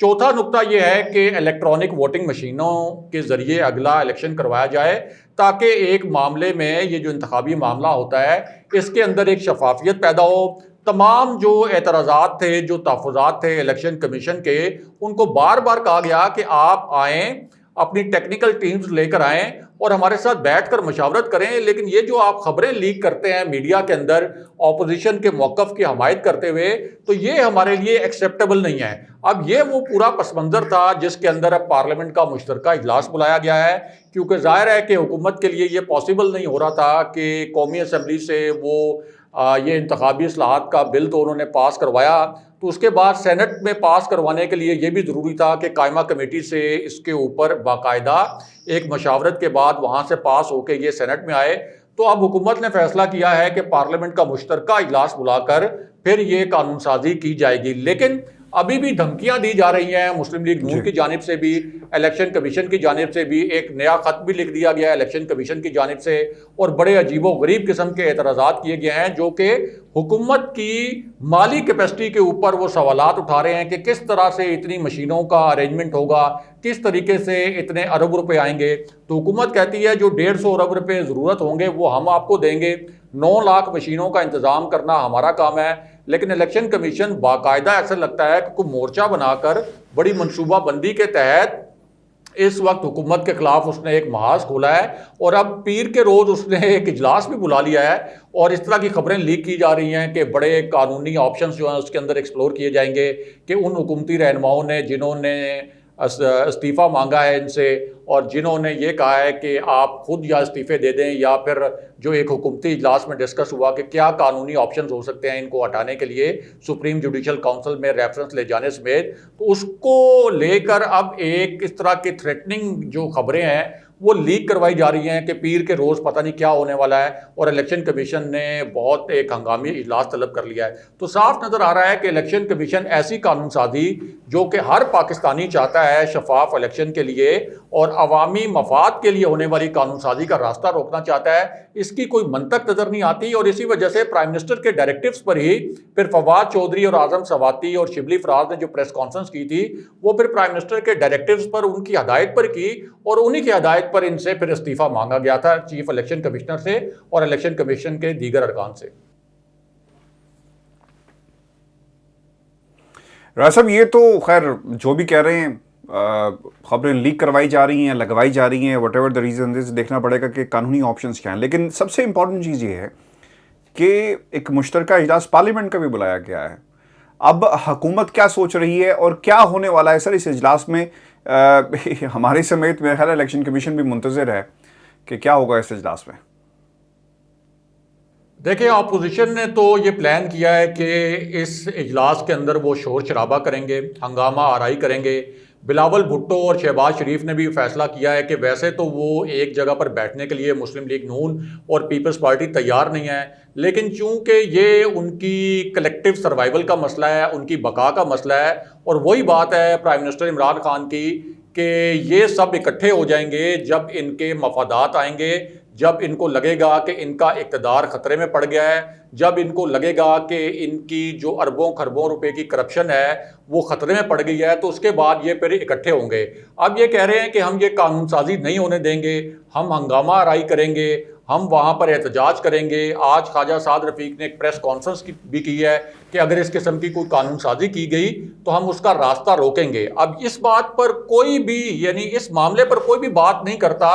چوتھا نقطہ یہ ہے کہ الیکٹرانک ووٹنگ مشینوں کے ذریعے اگلا الیکشن کروایا جائے تاکہ ایک معاملے میں یہ جو انتخابی معاملہ ہوتا ہے اس کے اندر ایک شفافیت پیدا ہو. تمام جو اعتراضات تھے، جو تحفظات تھے الیکشن کمیشن کے، ان کو بار بار کہا گیا کہ آپ آئیں، اپنی ٹیکنیکل ٹیمز لے کر آئیں اور ہمارے ساتھ بیٹھ کر مشاورت کریں. لیکن یہ جو آپ خبریں لیک کرتے ہیں میڈیا کے اندر اپوزیشن کے موقف کی حمایت کرتے ہوئے، تو یہ ہمارے لیے ایکسیپٹیبل نہیں ہے. اب یہ وہ پورا پس منظر تھا جس کے اندر اب پارلیمنٹ کا مشترکہ اجلاس بلایا گیا ہے، کیونکہ ظاہر ہے کہ حکومت کے لیے یہ پاسبل نہیں ہو رہا تھا کہ قومی اسمبلی سے وہ یہ انتخابی اصلاحات کا بل تو انہوں نے پاس کروایا، تو اس کے بعد سینٹ میں پاس کروانے کے لیے یہ بھی ضروری تھا کہ قائمہ کمیٹی سے اس کے اوپر باقاعدہ ایک مشاورت کے بعد وہاں سے پاس ہو کے یہ سینٹ میں آئے. تو اب حکومت نے فیصلہ کیا ہے کہ پارلیمنٹ کا مشترکہ اجلاس بلا کر پھر یہ قانون سازی کی جائے گی. لیکن ابھی بھی دھمکیاں دی جا رہی ہیں مسلم لیگ نون کی جانب سے بھی، الیکشن کمیشن کی جانب سے بھی. ایک نیا خط بھی لکھ دیا گیا ہے الیکشن کمیشن کی جانب سے، اور بڑے عجیب و غریب قسم کے اعتراضات کیے گئے ہیں جو کہ حکومت کی مالی کیپیسٹی کے اوپر وہ سوالات اٹھا رہے ہیں کہ کس طرح سے اتنی مشینوں کا ارینجمنٹ ہوگا، کس طریقے سے اتنے ارب روپے آئیں گے. تو حکومت کہتی ہے جو 150 ارب روپے ضرورت ہوں گے وہ ہم آپ کو دیں گے، 9 لاکھ مشینوں کا انتظام کرنا ہمارا کام ہے. لیکن الیکشن کمیشن باقاعدہ ایسا لگتا ہے کہ کوئی مورچہ بنا کر بڑی منصوبہ بندی کے تحت اس وقت حکومت کے خلاف اس نے ایک محاذ کھولا ہے، اور اب پیر کے روز اس نے ایک اجلاس بھی بلا لیا ہے. اور اس طرح کی خبریں لیک کی جا رہی ہیں کہ بڑے قانونی آپشنز جو ہیں اس کے اندر ایکسپلور کیے جائیں گے کہ ان حکومتی رہنماؤں نے جنہوں نے استعفیٰ مانگا ہے ان سے، اور جنہوں نے یہ کہا ہے کہ آپ خود یا استعفے دے دیں، یا پھر جو ایک حکومتی اجلاس میں ڈسکس ہوا کہ کیا قانونی آپشنز ہو سکتے ہیں ان کو ہٹانے کے لیے سپریم جوڈیشل کونسل میں ریفرنس لے جانے سمیت، تو اس کو لے کر اب ایک اس طرح کی تھریٹننگ جو خبریں ہیں وہ لیک کروائی جا رہی ہیں کہ پیر کے روز پتہ نہیں کیا ہونے والا ہے، اور الیکشن کمیشن نے بہت ایک ہنگامی اجلاس طلب کر لیا ہے. تو صاف نظر آ رہا ہے کہ الیکشن کمیشن ایسی قانون سازی جو کہ ہر پاکستانی چاہتا ہے شفاف الیکشن کے لیے اور عوامی مفاد کے لیے ہونے والی قانون سازی کا راستہ روکنا چاہتا ہے، اس کی کوئی منطق نظر نہیں آتی. اور اسی وجہ سے پرائم منسٹر کے ڈائریکٹیوز پر ہی پھر فواد چودھری اور اعظم سواتی اور شبلی فراز نے جو پریس کانفرنس کی تھی وہ پھر پرائم منسٹر کے ڈائریکٹیوز پر ان کی ہدایت پر کی، اور انہی کی ہدایت پر ان سے پھر استعفیٰ مانگا گیا تھا چیف الیکشن کمشنر سے اور الیکشن کمیشن کے دیگر ارکان سے. راز صاحب یہ تو خیر جو بھی کہہ رہے ہیں خبریں لیک کروائی جا رہی ہیں، لگوائی جا رہی ہیں، what ever the reason is, دیکھنا پڑے گا کہ قانونی آپشنز کیا ہیں. لیکن سب سے امپورٹنٹ چیز یہ ہے کہ ایک مشترکہ اجلاس پارلیمنٹ کا بھی بلایا گیا ہے. اب حکومت کیا سوچ رہی ہے اور کیا ہونے والا ہے سر اس اجلاس میں؟ ہمارے سمیت میرا خیال الیکشن کمیشن بھی منتظر ہے کہ کیا ہوگا اس اجلاس میں. دیکھیں اپوزیشن نے تو یہ پلان کیا ہے کہ اس اجلاس کے اندر وہ شور شرابہ کریں گے، ہنگامہ آرائی کریں گے. بلاول بھٹو اور شہباز شریف نے بھی فیصلہ کیا ہے کہ ویسے تو وہ ایک جگہ پر بیٹھنے کے لیے مسلم لیگ نون اور پیپلز پارٹی تیار نہیں ہے، لیکن چونکہ یہ ان کی کلیکٹیو سروائیول کا مسئلہ ہے، ان کی بقا کا مسئلہ ہے، اور وہی بات ہے پرائم منسٹر عمران خان کی کہ یہ سب اکٹھے ہو جائیں گے جب ان کے مفادات آئیں گے، جب ان کو لگے گا کہ ان کا اقتدار خطرے میں پڑ گیا ہے، جب ان کو لگے گا کہ ان کی جو اربوں خربوں روپے کی کرپشن ہے وہ خطرے میں پڑ گئی ہے، تو اس کے بعد یہ پھر اکٹھے ہوں گے. اب یہ کہہ رہے ہیں کہ ہم یہ قانون سازی نہیں ہونے دیں گے، ہم ہنگامہ آرائی کریں گے، ہم وہاں پر احتجاج کریں گے. آج خواجہ سعد رفیق نے ایک پریس کانفرنس بھی کی ہے کہ اگر اس قسم کی کوئی قانون سازی کی گئی تو ہم اس کا راستہ روکیں گے. اب اس بات پر کوئی بھی، یعنی اس معاملے پر کوئی بھی بات نہیں کرتا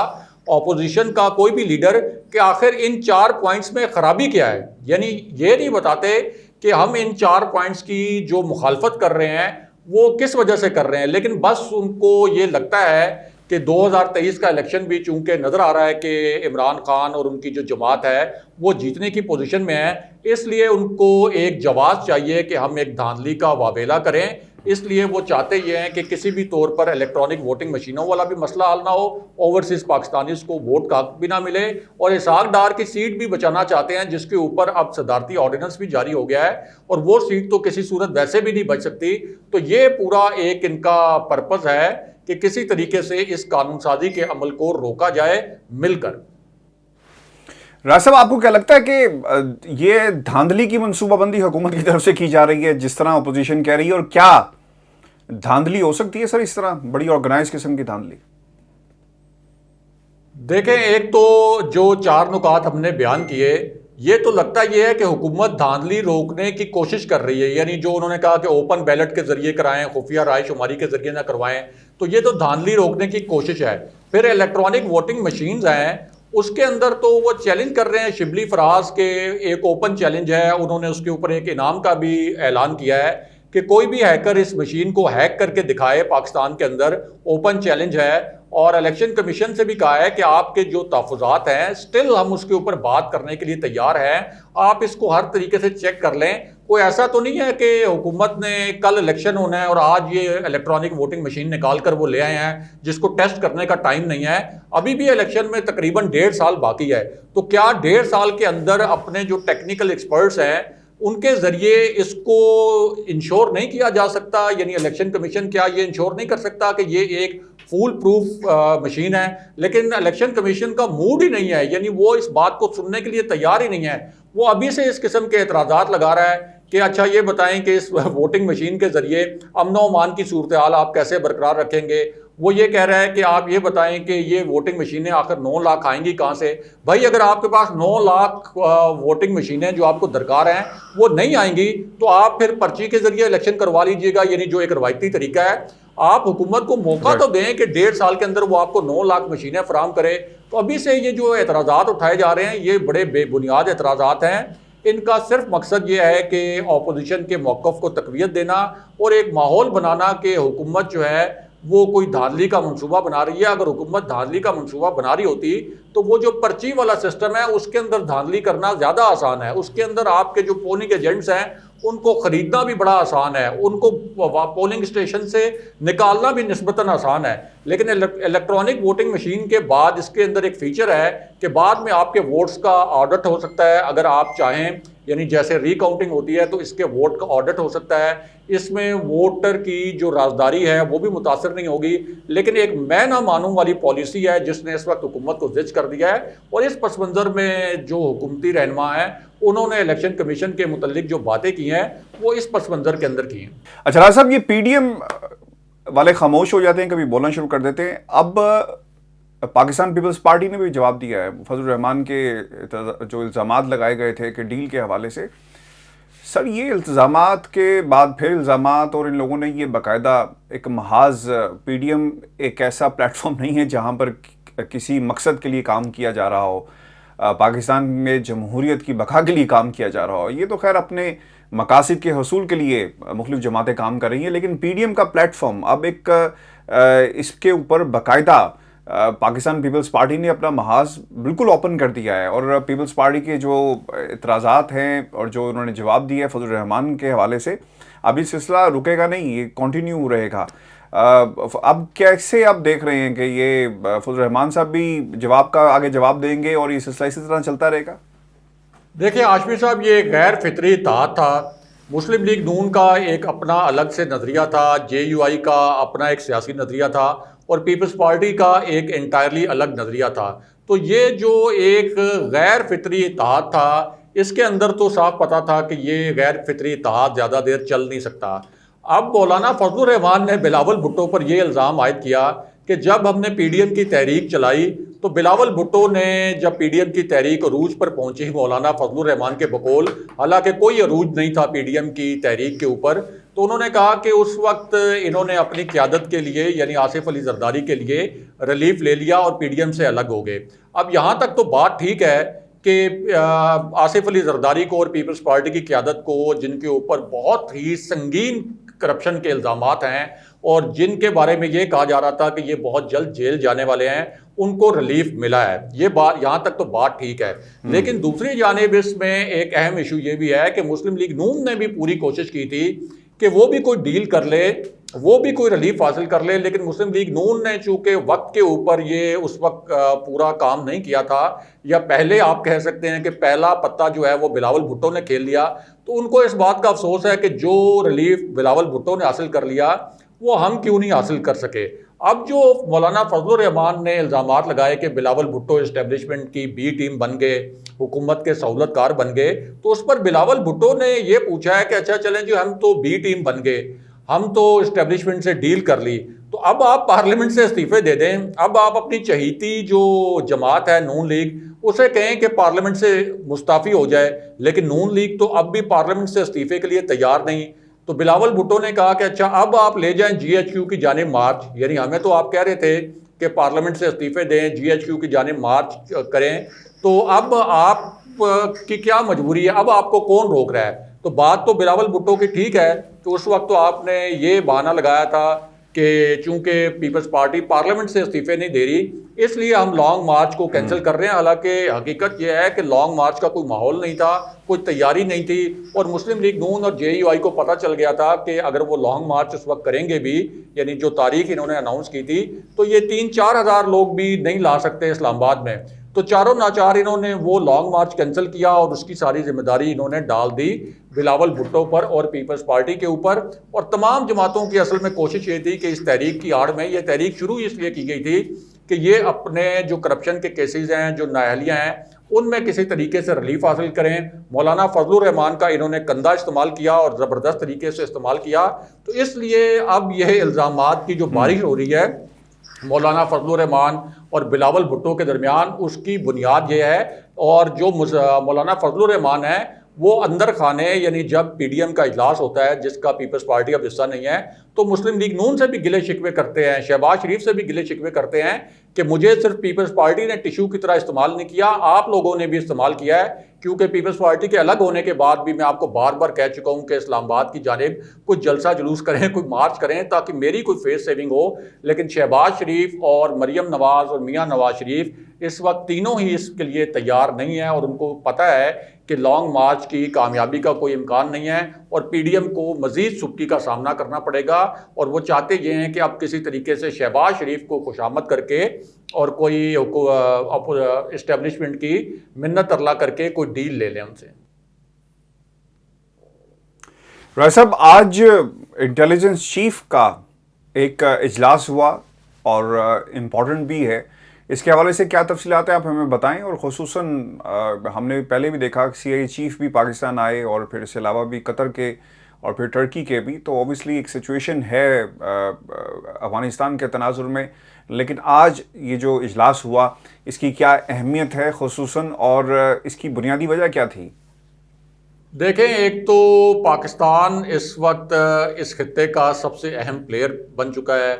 اپوزیشن کا کوئی بھی لیڈر کہ آخر ان 4 پوائنٹس میں خرابی کیا ہے. یعنی یہ نہیں بتاتے کہ ہم ان 4 پوائنٹس کی جو مخالفت کر رہے ہیں وہ کس وجہ سے کر رہے ہیں، لیکن بس ان کو یہ لگتا ہے کہ 2023 کا الیکشن بھی چونکہ نظر آ رہا ہے کہ عمران خان اور ان کی جو جماعت ہے وہ جیتنے کی پوزیشن میں ہے، اس لیے ان کو ایک جواز چاہیے کہ ہم ایک دھاندلی کا واویلا کریں. اس لیے وہ چاہتے یہ ہیں کہ کسی بھی طور پر الیکٹرانک ووٹنگ مشینوں والا بھی مسئلہ حل نہ ہو، اوورسیز پاکستانیز کو ووٹ کا حق بھی نہ ملے، اور اسحاق ڈار کی سیٹ بھی بچانا چاہتے ہیں جس کے اوپر اب صدارتی آرڈیننس بھی جاری ہو گیا ہے، اور وہ سیٹ تو کسی صورت ویسے بھی نہیں بچ سکتی. تو یہ پورا ایک ان کا پرپز ہے کہ کسی طریقے سے اس قانون سازی کے عمل کو روکا جائے مل کر. راز صاحب آپ کو کیا لگتا ہے کہ یہ دھاندلی کی منصوبہ بندی حکومت کی طرف سے کی جا رہی ہے جس طرح اپوزیشن کہہ رہی ہے، اور کیا دھاندلی ہو سکتی ہے سر اس طرح بڑی آرگنائز قسم کی دھاندلی؟ دیکھیں، ایک تو جو 4 نکات ہم نے بیان کیے، یہ تو لگتا یہ ہے کہ حکومت دھاندلی روکنے کی کوشش کر رہی ہے، یعنی جو انہوں نے کہا کہ اوپن بیلٹ کے ذریعے کرائیں، خفیہ رائے شماری کے ذریعے نہ کروائیں، تو یہ تو دھاندلی روکنے کی کوشش ہے۔ پھر الیکٹرانک ووٹنگ مشینز ہیں، اس کے اندر تو وہ چیلنج کر رہے ہیں شبلی فراز کے، ایک اوپن چیلنج ہے، انہوں نے اس کے اوپر ایک انعام کا بھی اعلان کیا ہے کہ کوئی بھی ہیکر اس مشین کو ہیک کر کے دکھائے پاکستان کے اندر، اوپن چیلنج ہے۔ اور الیکشن کمیشن سے بھی کہا ہے کہ آپ کے جو تحفظات ہیں سٹل ہم اس کے اوپر بات کرنے کے لیے تیار ہیں، آپ اس کو ہر طریقے سے چیک کر لیں۔ کوئی ایسا تو نہیں ہے کہ حکومت نے کل الیکشن ہونا ہے اور آج یہ الیکٹرانک ووٹنگ مشین نکال کر وہ لے آئے ہیں جس کو ٹیسٹ کرنے کا ٹائم نہیں ہے۔ ابھی بھی الیکشن میں تقریباً 1.5 سال باقی ہے، تو کیا 1.5 سال کے اندر اپنے جو ٹیکنیکل ایکسپرٹس ہیں ان کے ذریعے اس کو انشور نہیں کیا جا سکتا؟ یعنی الیکشن کمیشن کیا یہ انشور نہیں کر سکتا کہ یہ ایک فول پروف مشین ہے؟ لیکن الیکشن کمیشن کا موڈ ہی نہیں ہے، یعنی وہ اس بات کو سننے کے لیے تیار ہی نہیں ہے۔ وہ ابھی سے اس قسم کے اعتراضات لگا رہا ہے کہ اچھا یہ بتائیں کہ اس ووٹنگ مشین کے ذریعے امن و امان کی صورتحال آپ کیسے برقرار رکھیں گے؟ وہ یہ کہہ رہا ہے کہ آپ یہ بتائیں کہ یہ ووٹنگ مشینیں آخر 9 لاکھ آئیں گی کہاں سے؟ بھائی اگر آپ کے پاس 9 لاکھ ووٹنگ مشینیں جو آپ کو درکار ہیں وہ نہیں آئیں گی تو آپ پھر پرچی کے ذریعے الیکشن کروا لیجئے گا، یعنی جو ایک روایتی طریقہ ہے۔ آپ حکومت کو موقع تو دیں کہ 1.5 سال کے اندر وہ آپ کو 9 لاکھ مشینیں فراہم کرے۔ تو ابھی سے یہ جو اعتراضات اٹھائے جا رہے ہیں یہ بڑے بے بنیاد اعتراضات ہیں، ان کا صرف مقصد یہ ہے کہ اپوزیشن کے موقف کو تقویت دینا اور ایک ماحول بنانا کہ حکومت جو ہے وہ کوئی دھاندلی کا منصوبہ بنا رہی ہے۔ اگر حکومت دھاندلی کا منصوبہ بنا رہی ہوتی تو وہ جو پرچی والا سسٹم ہے اس کے اندر دھاندلی کرنا زیادہ آسان ہے، اس کے اندر آپ کے جو پولنگ ایجنٹس ہیں ان کو خریدنا بھی بڑا آسان ہے، ان کو پولنگ اسٹیشن سے نکالنا بھی نسبتاً آسان ہے۔ لیکن الیکٹرانک ووٹنگ مشین کے بعد اس کے اندر ایک فیچر ہے کہ بعد میں آپ کے ووٹس کا آڈٹ ہو سکتا ہے اگر آپ چاہیں، یعنی جیسے ری کاؤنٹنگ ہوتی ہے تو اس کے ووٹ کا آڈٹ ہو سکتا ہے، اس میں ووٹر کی جو رازداری ہے وہ بھی متاثر نہیں ہوگی۔ لیکن ایک میں نہ مانوں والی پالیسی ہے جس نے اس وقت حکومت کو زج کر دیا ہے، اور اس پس منظر میں جو حکومتی رہنما ہیں انہوں نے الیکشن کمیشن کے متعلق جو باتیں کی ہیں وہ اس پس منظر کے اندر کی ہیں۔ اچھا راز صاحب، یہ پی ڈی ایم والے خاموش ہو جاتے ہیں، کبھی بولنا شروع کر دیتے ہیں۔ اب پاکستان پیپلز پارٹی نے بھی جواب دیا ہے فضل الرحمان کے جو الزامات لگائے گئے تھے کہ ڈیل کے حوالے سے۔ سر یہ الزامات کے بعد پھر الزامات، اور ان لوگوں نے یہ باقاعدہ ایک محاذ پی ڈی ایم ایک ایسا پلیٹ فارم نہیں ہے جہاں پر کسی مقصد کے لیے کام کیا جا رہا ہو، پاکستان میں جمہوریت کی بقا کے لیے کام کیا جا رہا ہو۔ یہ تو خیر اپنے مقاصد کے حصول کے لیے مختلف جماعتیں کام کر رہی ہیں، لیکن پی ڈی ایم کا پلیٹ فارم اب ایک اس کے اوپر باقاعدہ پاکستان پیپلز پارٹی نے اپنا محاذ بالکل اوپن کر دیا ہے، اور پیپلز پارٹی کے جو اعتراضات ہیں اور جو انہوں نے جواب دیا ہے فضل الرحمان کے حوالے سے، اب یہ سلسلہ رکے گا نہیں، یہ کنٹینیو رہے گا۔ اب کیسے آپ دیکھ رہے ہیں کہ یہ فضل الرحمان صاحب بھی جواب کا آگے جواب دیں گے اور یہ سلسلہ اسی طرح چلتا رہے گا؟ دیکھیں ہاشمی صاحب، یہ ایک غیر فطری اتحاد تھا۔ مسلم لیگ نون کا ایک اپنا الگ سے نظریہ تھا، جے یو آئی کا اپنا ایک سیاسی نظریہ تھا، اور پیپلز پارٹی کا ایک انٹائرلی الگ نظریہ تھا۔ تو یہ جو ایک غیر فطری اتحاد تھا اس کے اندر تو صاف پتہ تھا کہ یہ غیر فطری اتحاد زیادہ دیر چل نہیں سکتا۔ اب مولانا فضل الرحمان نے بلاول بھٹو پر یہ الزام عائد کیا کہ جب ہم نے پی ڈی ایم کی تحریک چلائی تو بلاول بھٹو نے جب پی ڈی ایم کی تحریک عروج پر پہنچی مولانا فضل الرحمان کے بقول، حالانکہ کوئی عروج نہیں تھا پی ڈی ایم کی تحریک کے اوپر، تو انہوں نے کہا کہ اس وقت انہوں نے اپنی قیادت کے لیے یعنی آصف علی زرداری کے لیے ریلیف لے لیا اور پی ڈی ایم سے الگ ہو گئے۔ اب یہاں تک تو بات ٹھیک ہے کہ آصف علی زرداری کو اور پیپلز پارٹی کی قیادت کو، جن کے اوپر بہت ہی سنگین کرپشن کے الزامات ہیں اور جن کے بارے میں یہ کہا جا رہا تھا کہ یہ بہت جلد جیل جانے والے ہیں، ان کو ریلیف ملا ہے، یہ بات یہاں تک تو بات ٹھیک ہے۔ لیکن دوسری جانب اس میں ایک اہم ایشو یہ بھی ہے کہ مسلم لیگ نون نے بھی پوری کوشش کی تھی کہ وہ بھی کوئی ڈیل کر لے، وہ بھی کوئی ریلیف حاصل کر لے، لیکن مسلم لیگ نون نے چونکہ وقت کے اوپر یہ اس وقت پورا کام نہیں کیا تھا، یا پہلے آپ کہہ سکتے ہیں کہ پہلا پتا جو ہے وہ بلاول بھٹو نے کھیل لیا، تو ان کو اس بات کا افسوس ہے کہ جو ریلیف بلاول بھٹو نے حاصل کر لیا وہ ہم کیوں نہیں حاصل کر سکے۔ اب جو مولانا فضل الرحمان نے الزامات لگائے کہ بلاول بھٹو اسٹیبلشمنٹ کی بی ٹیم بن گئے، حکومت کے سہولت کار بن گئے، تو اس پر بلاول بھٹو نے یہ پوچھا ہے کہ اچھا چلیں جی ہم تو بی ٹیم بن گئے، ہم تو اسٹیبلشمنٹ سے ڈیل کر لی، تو اب آپ پارلیمنٹ سے استعفے دے دیں. اب آپ اپنی چہیتی جو جماعت ہے نون لیگ اسے کہیں کہ پارلیمنٹ سے مستعفی ہو جائے، لیکن نون لیگ تو اب بھی پارلیمنٹ سے استعفے کے لیے تیار نہیں. تو بلاول بھٹو نے کہا کہ اچھا اب آپ لے جائیں جی ایچ کیو کی جانب مارچ. یعنی ہمیں تو آپ کہہ رہے تھے کہ پارلیمنٹ سے استعفے دیں، جی ایچ کیو کی جانب مارچ کریں، تو اب آپ کی کیا مجبوری ہے؟ اب آپ کو کون روک رہا ہے؟ تو بات تو بلاول بھٹو کی ٹھیک ہے کہ اس وقت تو آپ نے یہ بہانہ لگایا تھا کہ چونکہ پیپلز پارٹی پارلیمنٹ سے استعفے نہیں دے رہی اس لیے ہم لانگ مارچ کو کینسل کر رہے ہیں. حالانکہ حقیقت یہ ہے کہ لانگ مارچ کا کوئی ماحول نہیں تھا، کوئی تیاری نہیں تھی، اور مسلم لیگ نون اور جے یو آئی کو پتہ چل گیا تھا کہ اگر وہ لانگ مارچ اس وقت کریں گے بھی، یعنی جو تاریخ انہوں نے اناؤنس کی تھی، تو یہ 3-4 ہزار لوگ بھی نہیں لا سکتے اسلام آباد میں. تو چاروں ناچار انہوں نے وہ لانگ مارچ کینسل کیا اور اس کی ساری ذمہ داری انہوں نے ڈال دی بلاول بھٹو پر اور پیپلز پارٹی کے اوپر. اور تمام جماعتوں کی اصل میں کوشش یہ تھی کہ اس تحریک کی آڑ میں، یہ تحریک شروع اس لیے کی گئی تھی کہ یہ اپنے جو کرپشن کے کیسز ہیں، جو نااہلیاں ہیں، ان میں کسی طریقے سے ریلیف حاصل کریں. مولانا فضل الرحمان کا انہوں نے کندھا استعمال کیا اور زبردست طریقے سے استعمال کیا. تو اس لیے اب یہ الزامات کی جو بارش ہو رہی ہے مولانا فضل الرحمان اور بلاول بھٹو کے درمیان، اس کی بنیاد یہ ہے. اور جو مولانا فضل الرحمان ہے وہ اندر خانے، یعنی جب پی ڈی ایم کا اجلاس ہوتا ہے جس کا پیپلز پارٹی اب حصہ نہیں ہے، تو مسلم لیگ نون سے بھی گلے شکوے کرتے ہیں، شہباز شریف سے بھی گلے شکوے کرتے ہیں کہ مجھے صرف پیپلز پارٹی نے ٹیشو کی طرح استعمال نہیں کیا، آپ لوگوں نے بھی استعمال کیا ہے. کیونکہ پیپلز پارٹی کے الگ ہونے کے بعد بھی میں آپ کو بار بار کہہ چکا ہوں کہ اسلام آباد کی جانب کوئی جلسہ جلوس کریں، کوئی مارچ کریں تاکہ میری کوئی فیس سیونگ ہو. لیکن شہباز شریف اور مریم نواز اور میاں نواز شریف اس وقت تینوں ہی اس کے لیے تیار نہیں ہیں، اور ان کو پتہ ہے کہ لانگ مارچ کی کامیابی کا کوئی امکان نہیں ہے اور پی ڈی ایم کو مزید سستی کا سامنا کرنا پڑے گا. اور وہ چاہتے یہ ہیں کہ اب کسی طریقے سے شہباز شریف کو خوشامد کر کے اور کوئی اسٹیبلشمنٹ کی منت ارلا کر کے کوئی ڈیل لے لیں ان سے. رائے صاحب، آج انٹیلیجنس چیف کا ایک اجلاس ہوا اور امپورٹنٹ بھی ہے، اس کے حوالے سے کیا تفصیلات ہیں آپ ہمیں بتائیں. اور خصوصاً ہم نے پہلے بھی دیکھا کہ سی آئی چیف بھی پاکستان آئے اور پھر اس کے علاوہ بھی قطر کے اور پھر ٹرکی کے بھی، تو اوبیسلی ایک سچویشن ہے افغانستان کے تناظر میں. لیکن آج یہ جو اجلاس ہوا اس کی کیا اہمیت ہے خصوصاً، اور اس کی بنیادی وجہ کیا تھی؟ دیکھیں، ایک تو پاکستان اس وقت اس خطے کا سب سے اہم پلیئر بن چکا ہے.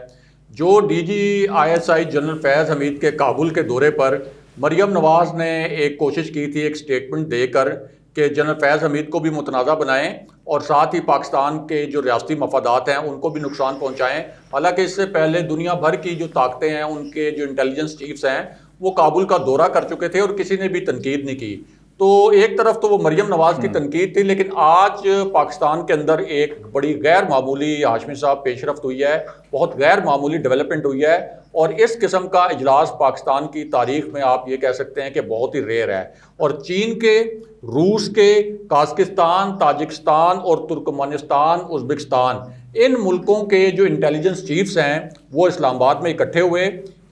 جو D G I S I general Faiz Hameed کے کابل کے دورے پر مریم نواز نے ایک کوشش کی تھی ایک سٹیٹمنٹ دے کر کہ جنرل فیض حمید کو بھی متنازع بنائیں اور ساتھ ہی پاکستان کے جو ریاستی مفادات ہیں ان کو بھی نقصان پہنچائیں. حالانکہ اس سے پہلے دنیا بھر کی جو طاقتیں ہیں، ان کے جو انٹیلیجنس چیفز ہیں، وہ کابل کا دورہ کر چکے تھے اور کسی نے بھی تنقید نہیں کی. تو ایک طرف تو وہ مریم نواز کی تنقید تھی، لیکن آج پاکستان کے اندر ایک بڑی غیر معمولی، ہاشمی صاحب، پیش رفت ہوئی ہے، بہت غیر معمولی ڈیولپمنٹ ہوئی ہے. اور اس قسم کا اجلاس پاکستان کی تاریخ میں آپ یہ کہہ سکتے ہیں کہ بہت ہی ریئر ہے. اور چین کے، روس کے، قازقستان، تاجکستان اور ترکمانستان، ازبکستان، ان ملکوں کے جو انٹیلیجنس چیفز ہیں وہ اسلام آباد میں اکٹھے ہوئے.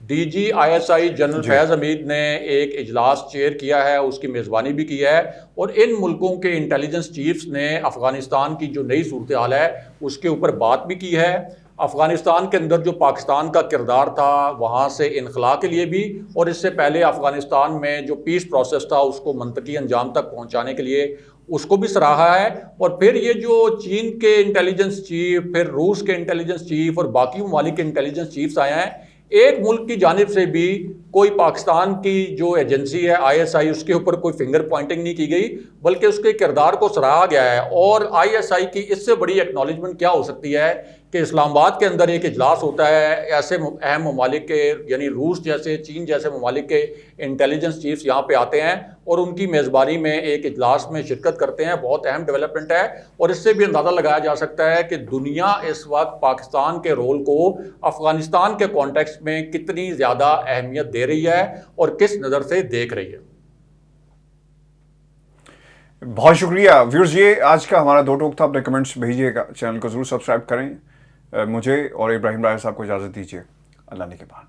D G I S I general Faiz Hameed نے ایک اجلاس چیئر کیا ہے، اس کی میزبانی بھی کی ہے، اور ان ملکوں کے انٹیلیجنس چیفز نے افغانستان کی جو نئی صورتحال ہے اس کے اوپر بات بھی کی ہے. افغانستان کے اندر جو پاکستان کا کردار تھا وہاں سے انخلا کے لیے بھی، اور اس سے پہلے افغانستان میں جو پیس پروسیس تھا اس کو منطقی انجام تک پہنچانے کے لیے اس کو بھی سراہا ہے. اور پھر یہ جو چین کے انٹیلیجنس چیف، پھر روس کے انٹیلیجنس چیف اور باقی ممالک کے انٹیلیجنس چیفز آئے ہیں، ایک ملک کی جانب سے بھی کوئی پاکستان کی جو ایجنسی ہے آئی ایس آئی، اس کے اوپر کوئی فنگر پوائنٹنگ نہیں کی گئی، بلکہ اس کے کردار کو سراہا گیا ہے. اور آئی ایس آئی کی اس سے بڑی ایکنالجمنٹ کیا ہو سکتی ہے کہ اسلام آباد کے اندر ایک اجلاس ہوتا ہے، ایسے اہم ممالک کے، یعنی روس جیسے، چین جیسے ممالک کے انٹیلیجنس چیفز یہاں پہ آتے ہیں اور ان کی میزبانی میں ایک اجلاس میں شرکت کرتے ہیں. بہت اہم ڈیولپمنٹ ہے، اور اس سے بھی اندازہ لگایا جا سکتا ہے کہ دنیا اس وقت پاکستان کے رول کو افغانستان کے کانٹیکسٹ میں کتنی زیادہ اہمیت دے رہی ہے اور کس نظر سے دیکھ رہی ہے. بہت شکریہ ویورز، یہ آج کا ہمارا دو ٹوک تھا. اپنے کمنٹس بھیجیے گا، چینل کو ضرور سبسکرائب کریں. مجھے اور ابراہیم رائے صاحب کو اجازت دیجیے. اللہ نے کے بعد.